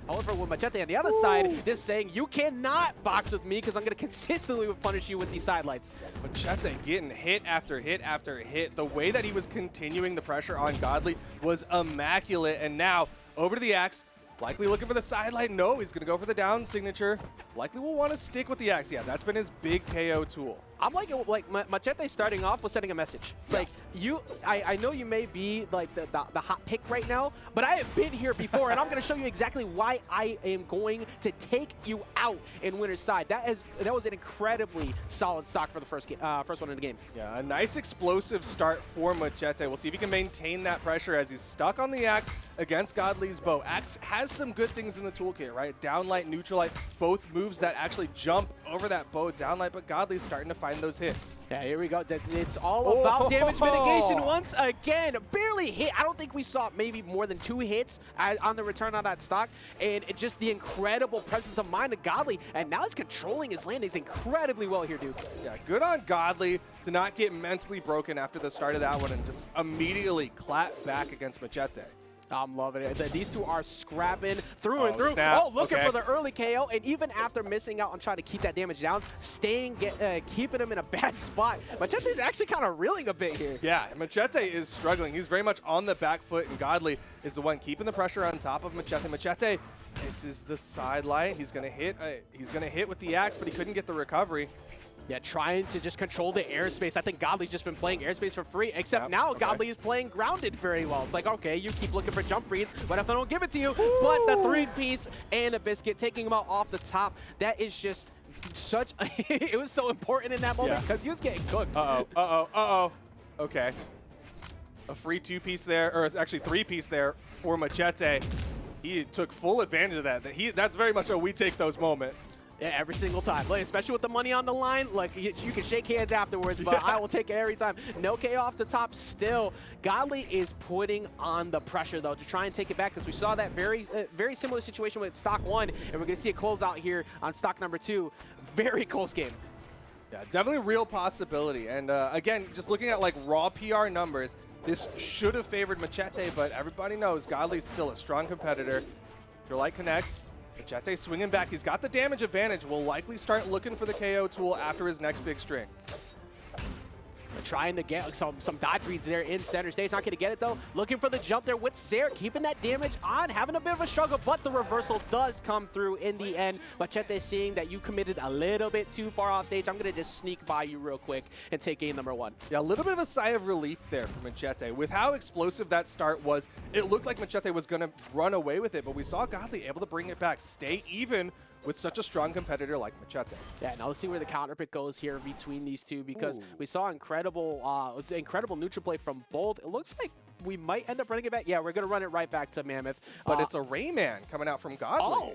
However, with Macheeete on the other side, just saying, you cannot box with me because I'm going to consistently punish you with these sidelights. Macheeete getting hit after hit after hit. The way that he was continuing the pressure on Godly was immaculate. And now, over to the Axe. Likely looking for the sidelight. No, he's going to go for the down signature. Likely will want to stick with the Axe. Yeah, that's been his big KO tool. I'm like Macheeete starting off was sending a message. It's like, I know you may be like the hot pick right now, but I have been here before, and I'm going to show you exactly why I am going to take you out in winner's side. That was an incredibly solid stock for the first one in the game. Yeah, a nice explosive start for Macheeete. We'll see if he can maintain that pressure as he's stuck on the Axe against Godly's bow. Axe has some good things in the toolkit, right? Downlight, neutralight, both moves that actually jump over that bow downlight, but Godly's starting to find those hits. Yeah, here we go. It's all about damage mitigation once again. Barely hit. I don't think we saw maybe more than 2 hits on the return on that stock, and it just the incredible presence of mind of Godly, and now he's controlling his landings incredibly well here, Duke. Yeah, good on Godly to not get mentally broken after the start of that one and just immediately clap back against Macheeete. I'm loving it. These two are scrapping through and through. Snap. Oh, looking for the early KO, and even after missing out on trying to keep that damage down, keeping him in a bad spot. Macheete's actually kind of reeling a bit here. Yeah, Macheeete is struggling. He's very much on the back foot, and Godly is the one keeping the pressure on top of Macheeete. Macheeete, this is the sidelight. He's gonna hit. He's gonna hit with the Axe, but he couldn't get the recovery. Yeah, trying to just control the airspace. I think Godly's just been playing airspace for free, except now Godly is playing grounded very well. It's like, okay, you keep looking for jump reads, but if I don't give it to you, but the 3-piece and a biscuit, taking him out off the top, that is just such, it was so important in that moment because he was getting cooked. Okay. A free 2-piece there, or actually 3-piece there for Macheeete. He took full advantage of that. That's very much a we take those moment. Yeah, every single time, like, especially with the money on the line. Like, you can shake hands afterwards, but I will take it every time. No KO off the top still. Godly is putting on the pressure, though, to try and take it back, because we saw that very similar situation with stock 1, and we're going to see a closeout here on stock number 2. Very close game. Yeah, definitely a real possibility. And again, just looking at like raw PR numbers, this should have favored Macheeete, but everybody knows Godly's still a strong competitor. Your light connects. Macheeete swinging back. He's got the damage advantage. Will likely start looking for the KO tool after his next big string. Trying to get some dodge reads there in center stage. Not going to get it, though. Looking for the jump there with Zair, keeping that damage on, having a bit of a struggle, but the reversal does come through in the end. Macheeete seeing that you committed a little bit too far off stage. I'm going to just sneak by you real quick and take game number 1. Yeah, a little bit of a sigh of relief there for Macheeete. With how explosive that start was, it looked like Macheeete was going to run away with it, but we saw Godly able to bring it back, stay even with such a strong competitor like Macheeete. Yeah, now let's see where the counter pick goes here between these two, because we saw incredible neutral play from both. It looks like we might end up running it back. Yeah, we're going to run it right back to Mammoth. But it's a Rayman coming out from Godly. Oh!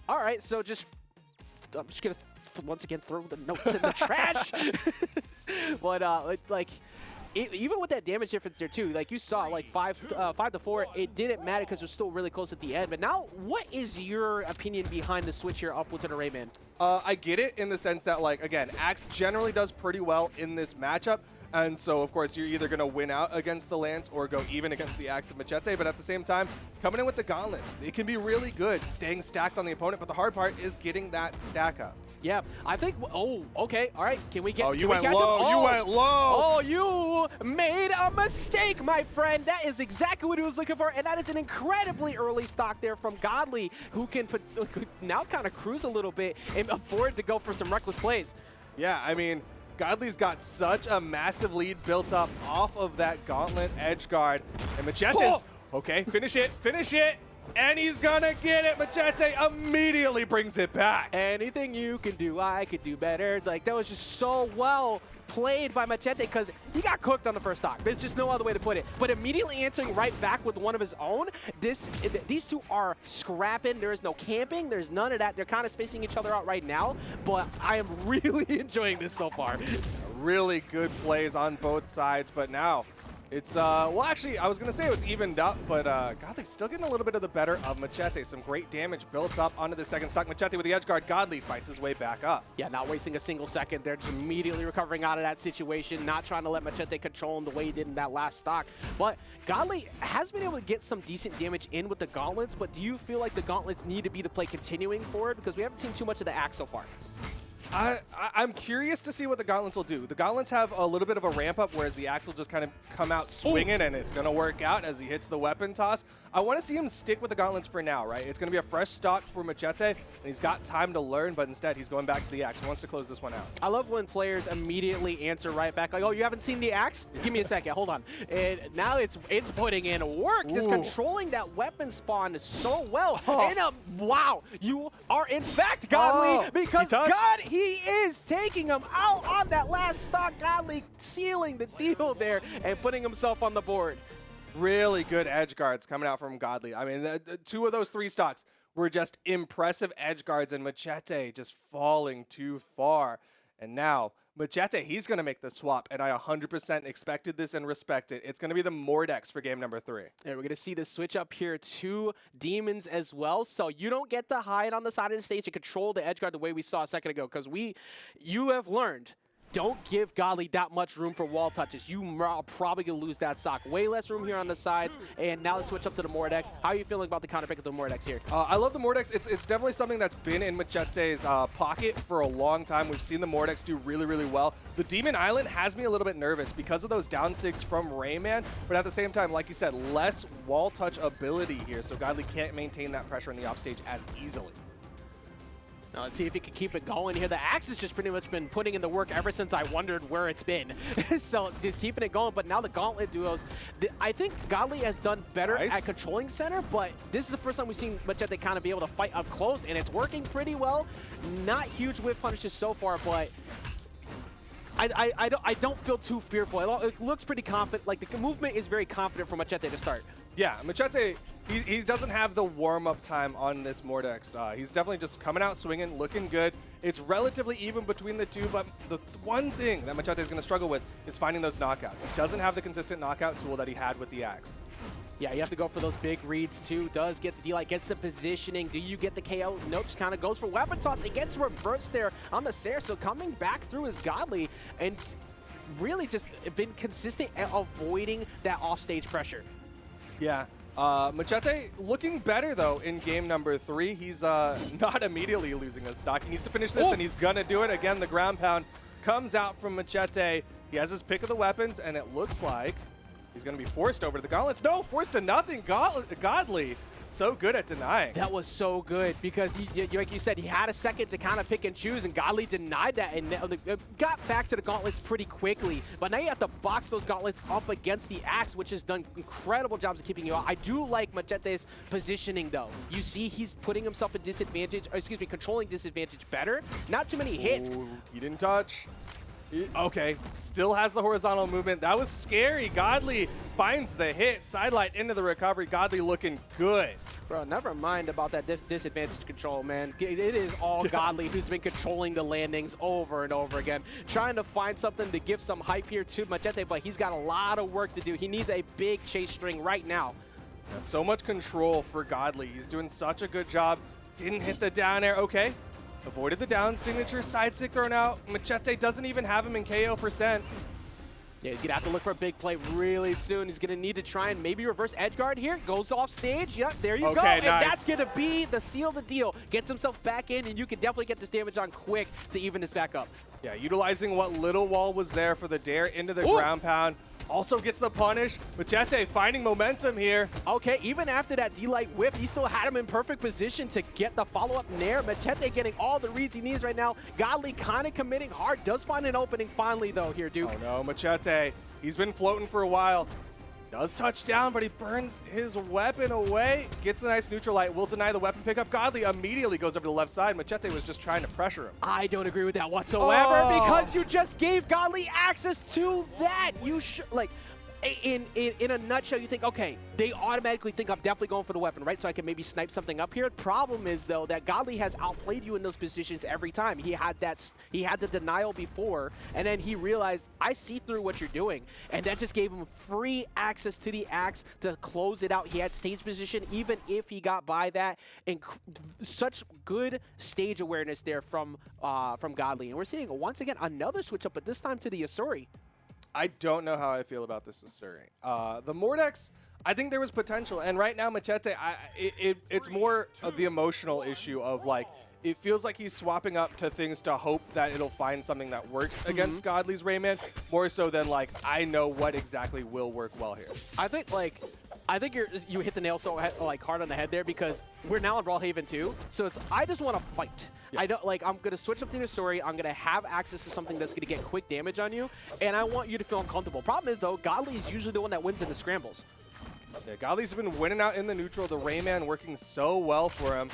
All right, so I'm just going to once again throw the notes in the trash. But, even with that damage difference there too, like you saw, like 5 to 4, it didn't matter because it was still really close at the end. But now, what is your opinion behind the switch here upwards to the Rayman? I get it in the sense that, like, again, Axe generally does pretty well in this matchup. And so, of course, you're either going to win out against the Lance or go even against the Axe of Macheeete. But at the same time, coming in with the Gauntlets, it can be really good staying stacked on the opponent. But the hard part is getting that stack up. Yeah, I think, okay, all right. Can we get, you went low, you went low. Oh, you made a mistake, my friend. That is exactly what he was looking for, and that is an incredibly early stock there from Godly, who can now kind of cruise a little bit and afford to go for some reckless plays. Yeah, I mean, Godly's got such a massive lead built up off of that Gauntlet edge guard, and Macheete's, okay, finish it, and he's gonna get it. Macheeete immediately brings it back. Anything you can do, I could do better. Like, that was just so well played by Macheeete, because he got cooked on the first stock. There's just no other way to put it. But immediately answering right back with one of his own, these two are scrapping. There is no camping. There's none of that. They're kind of spacing each other out right now, but I am really enjoying this so far. Really good plays on both sides, but now It's, well, actually, I was going to say it was evened up, but Godly's still getting a little bit of the better of Macheeete. Some great damage built up onto the second stock. Macheeete with the edge guard. Godly fights his way back up. Yeah, not wasting a single second. They're just immediately recovering out of that situation, not trying to let Macheeete control him the way he did in that last stock. But Godly has been able to get some decent damage in with the gauntlets, but do you feel like the gauntlets need to be the play continuing forward? Because we haven't seen too much of the axe so far. I'm curious to see what the gauntlets will do. The gauntlets have a little bit of a ramp up, whereas the axe will just kind of come out swinging, and it's going to work out as he hits the weapon toss. I want to see him stick with the gauntlets for now, right? It's going to be a fresh stock for Macheeete, and he's got time to learn, but instead he's going back to the axe. He wants to close this one out. I love when players immediately answer right back, like, oh, you haven't seen the axe? Give me a second, hold on. And now it's putting in work, just controlling that weapon spawn so well. And wow, you are in fact Godly, because he is taking him out on that last stock. Godly sealing the deal there and putting himself on the board. Really good edge guards coming out from Godly. I mean, the two of those three stocks were just impressive edge guards, and Macheeete just falling too far. And now Macheeete, he's going to make the swap, and I 100% expected this and respect it. It's going to be the Mordex for game number 3. And we're going to see the switch up here to Demons as well. So you don't get to hide on the side of the stage and control the edge guard the way we saw a second ago, because you have learned, don't give Godly that much room for wall touches. You are probably going to lose that stock. Way less room here on the sides, and now let's switch up to the Mordex. How are you feeling about the counter pick of the Mordex here? I love the Mordex. It's definitely something that's been in Macheete's pocket for a long time. We've seen the Mordex do really, really well. The Demon Island has me a little bit nervous because of those down sigs from Rayman, but at the same time, like you said, less wall touch ability here, so Godly can't maintain that pressure in the offstage as easily. Now let's see if he can keep it going here. The axe has just pretty much been putting in the work ever since I wondered where it's been. So just keeping it going, but now the gauntlet duos. I think Godly has done better at controlling center, but this is the first time we've seen Macheeete kind of be able to fight up close, and it's working pretty well. Not huge whiff punishes so far, but I don't feel too fearful. It looks pretty confident. Like, the movement is very confident for Macheeete to start. Yeah, Macheeete, he doesn't have the warm-up time on this Mordex. He's definitely just coming out swinging, looking good. It's relatively even between the two, but the one thing that Macheeete is going to struggle with is finding those knockouts. He doesn't have the consistent knockout tool that he had with the axe. Yeah, you have to go for those big reads too. Does get the D-Light, gets the positioning. Do you get the KO? Nope, just kind of goes for weapon toss. It gets reversed there on the Sair, so coming back through is Godly, and really just been consistent at avoiding that offstage pressure. Yeah. Macheeete looking better, though, in game number 3. He's not immediately losing his stock. He needs to finish this, and he's going to do it. Again, the ground pound comes out from Macheeete. He has his pick of the weapons, and it looks like he's going to be forced over to the gauntlets. No, forced to nothing. Godly. So good at denying. That was so good because, like you said, he had a second to kind of pick and choose, and Godly denied that and got back to the gauntlets pretty quickly. But now you have to box those gauntlets up against the axe, which has done incredible jobs of keeping you out. I do like Macheete's positioning, though. You see he's putting himself in disadvantage, or excuse me, controlling disadvantage better. Not too many hits. Ooh, he didn't touch. Okay, still has the horizontal movement. That was scary. Godly finds the hit. Sidelight into the recovery. Godly looking good. Bro, never mind about that disadvantage control, man. It is all Godly who's been controlling the landings over and over again. Trying to find something to give some hype here to Macheeete, but he's got a lot of work to do. He needs a big chase string right now. Yeah, so much control for Godly. He's doing such a good job. Didn't hit the down air. Okay. Avoided the down signature, side stick thrown out. Macheeete doesn't even have him in KO %. Yeah, he's going to have to look for a big play really soon. He's going to need to try and maybe reverse edge guard here. Goes off stage. Yep, there you go. And that's going to be the seal of the deal. Gets himself back in, and you can definitely get this damage on quick to even this back up. Yeah, utilizing what little wall was there for the dare into the ground pound. Also gets the punish. Macheeete finding momentum here. Okay, even after that D-Light whip, he still had him in perfect position to get the follow-up nair. Macheeete getting all the reads he needs right now. Godly kind of committing hard. Does find an opening finally, though, here, Duke. Oh, no, Macheeete. He's been floating for a while. Does touch down, but he burns his weapon away. Gets the nice neutral light. Will deny the weapon pickup. Godly immediately goes over to the left side. Macheeete was just trying to pressure him. I don't agree with that whatsoever because you just gave Godly access to that. You should, like, in a nutshell, you think, okay, they automatically think I'm definitely going for the weapon, right? So I can maybe snipe something up here. Problem is, though, that Godly has outplayed you in those positions every time. He had the denial before, and then he realized, I see through what you're doing. And that just gave him free access to the axe to close it out. He had stage position, even if he got by that. And such good stage awareness there from Godly. And we're seeing, once again, another switch up, but this time to the Asuri. I don't know how I feel about this Asuri. The Mordex, I think there was potential. And right now, Macheeete, it's more of the emotional issue of, like, it feels like he's swapping up to things to hope that it'll find something that works against Godly's Rayman, more so than, like, I know what exactly will work well here. I think you hit the nail so hard on the head there, because we're now in Brawlhalla 2, so it's I just want to fight. Yeah. I'm gonna switch up to the story. I'm gonna have access to something that's gonna get quick damage on you, and I want you to feel uncomfortable. Problem is, though, Godly is usually the one that wins in the scrambles. Yeah, Godly's been winning out in the neutral. The Rayman working so well for him.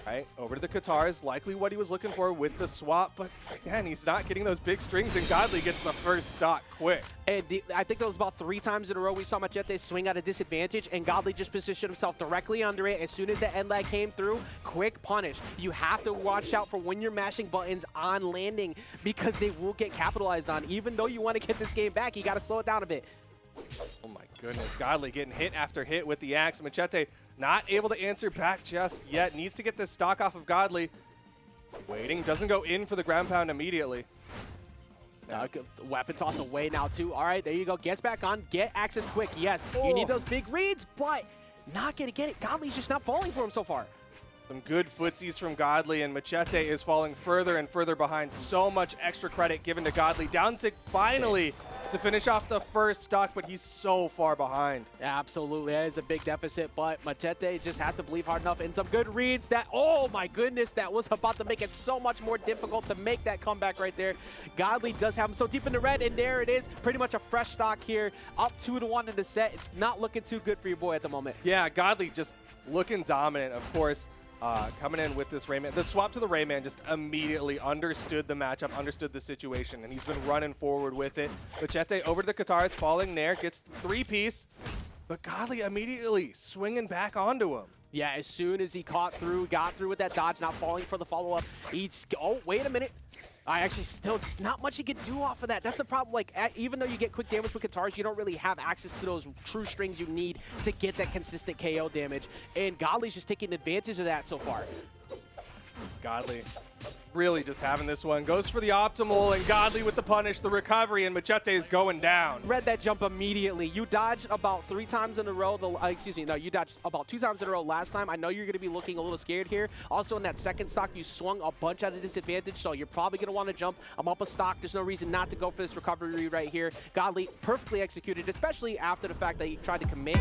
Right, over to the Katars, likely what he was looking for with the swap, but again, he's not getting those big strings, and Godly gets the first stock quick. And I think that was about 3 times in a row we saw Macheeete swing at a disadvantage, and Godly just positioned himself directly under it. As soon as the end lag came through, quick punish. You have to watch out for when you're mashing buttons on landing, because they will get capitalized on. Even though you want to get this game back, you got to slow it down a bit. Oh my goodness, Godly getting hit after hit with the axe. Macheeete not able to answer back just yet. Needs to get this stock off of Godly. Waiting, doesn't go in for the ground pound immediately. Weapon toss away now too. All right, there you go. Gets back on. Get access quick. Yes, you need those big reads, but not gonna get it. Godly's just not falling for him so far. Some good footsies from Godly, and Macheeete is falling further and further behind. So much extra credit given to Godly. Downsig finally to finish off the first stock, but he's so far behind. Absolutely, that is a big deficit, but Macheeete just has to believe hard enough in some good reads that, oh my goodness, that was about to make it so much more difficult to make that comeback right there. Godly does have him so deep in the red, and there it is. Pretty much a fresh stock here, up 2-1 in the set. It's not looking too good for your boy at the moment. Yeah, Godly just looking dominant, of course. Coming in with this Rayman. The swap to the Rayman just immediately understood the matchup, understood the situation, and he's been running forward with it. Macheeete over to the Katars, falling there, gets the 3-piece, but Godly immediately swinging back onto him. Yeah, as soon as he got through with that dodge, not falling for the follow-up, oh, wait a minute. I actually still, just not much you can do off of that. That's the problem. Like, even though you get quick damage with Katars, you don't really have access to those true strings you need to get that consistent KO damage. And Godly's just taking advantage of that so far. Godly really just having this one. Goes for the optimal, and Godly with the punish, the recovery, and Macheeete is going down. Read that jump immediately. You dodged about 3 times in a row. You dodged about 2 times in a row last time. I know you're going to be looking a little scared here. Also, in that second stock, you swung a bunch out of disadvantage, so you're probably going to want to jump. I'm up a stock. There's no reason not to go for this recovery right here. Godly perfectly executed, especially after the fact that he tried to commit